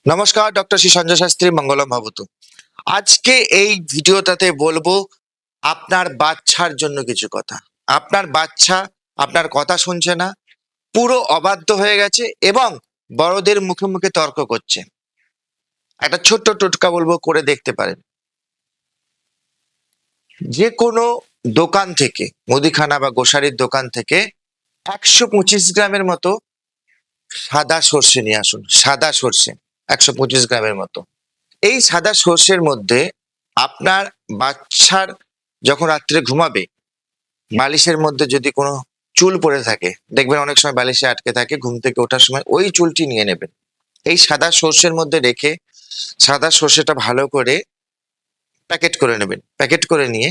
নমস্কার, ডক্টর শ্রী সঞ্জয় শাস্ত্রী, মঙ্গলম ভবতু। আজকে এই ভিডিওটাতে বলবো আপনার বাচ্চার জন্য কিছু কথা। আপনার বাচ্চা আপনার কথা শুনছে না, পুরো অবাধ্য হয়ে গেছে এবং বড়দের মুখে মুখে তর্ক করছে। একটা ছোট্ট টোটকা বলবো, করে দেখতে পারেন। যে কোনো দোকান থেকে, মুদিখানা বা গোসারির দোকান থেকে 125 গ্রামের মতো সাদা সর্ষে নিয়ে আসুন। সাদা সর্ষে 125 গ্রামের মতো। এই সাদা সর্ষের মধ্যে আপনার বাচ্চার যখন রাত্রে ঘুমাবে, বালিশের মধ্যে যদি কোনো চুল পড়ে থাকে, দেখবেন অনেক সময় বালিশে আটকে থাকে, ঘুম থেকে ওঠার সময় ওই চুলটি নিয়ে নেবেন। এই সাদা সর্ষের মধ্যে রেখে সাদা সর্ষেটা ভালো করে প্যাকেট করে নেবেন। প্যাকেট করে নিয়ে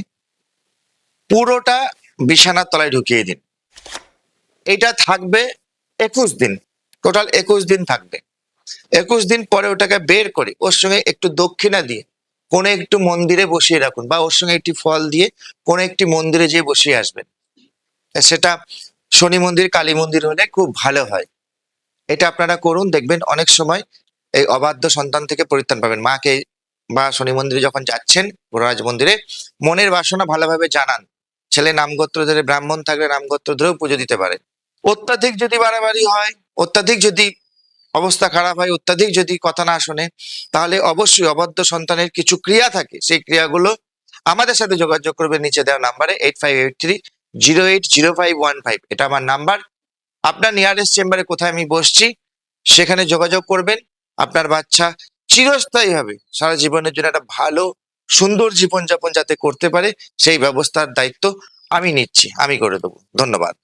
পুরোটা বিছানার তলায় ঢুকিয়ে দিন। এটা থাকবে 21 দিন, টোটাল 21 দিন থাকবে। 21 দিন পরে ওটাকে বের করে ওর সঙ্গে একটু দক্ষিণা দিয়ে কোনো একটু মন্দিরে বসিয়ে রাখুন, বা ওর সঙ্গে একটি ফল দিয়ে কোনো একটি মন্দিরে যেয়ে বসিয়ে আসবেন। সেটা শনি মন্দির, কালী মন্দির হলে খুব ভালো হয়। এটা আপনারা করুন, দেখবেন অনেক সময় এই অবাধ্য সন্তান থেকে পরিত্রাণ পাবেন। মাকে বা শনি মন্দিরে যখন যাচ্ছেন, গুরুরাজ মন্দিরে, মনের বাসনা ভালোভাবে জানান। ছেলে নামগোত্র ধরে, ব্রাহ্মণ থাকলে নামগোত্র ধরেও পুজো দিতে পারে। অত্যাধিক যদি বাড়াবাড়ি হয়, অত্যাধিক যদি অবস্থা খারাপ হয়, অত্যাধিক যদি কথা না শোনে, তাহলে অবশ্যই অবাধ্য সন্তানের কিছু ক্রিয়া থাকে। সেই ক্রিয়াগুলো আমাদের সাথে যোগাযোগ করবে নিচে দেওয়া নাম্বারে 8583 080515। এটা আমার নাম্বার। আপনার নিয়ারেস্ট চেম্বারে কোথায় আমি বসছি সেখানে যোগাযোগ করবেন। আপনার বাচ্চা চিরস্থায়ী হবে, সারা জীবনের জন্য একটা ভালো সুন্দর জীবনযাপন যাতে করতে পারে সেই ব্যবস্থার দায়িত্ব আমি নিচ্ছি, আমি করে দেবো। ধন্যবাদ।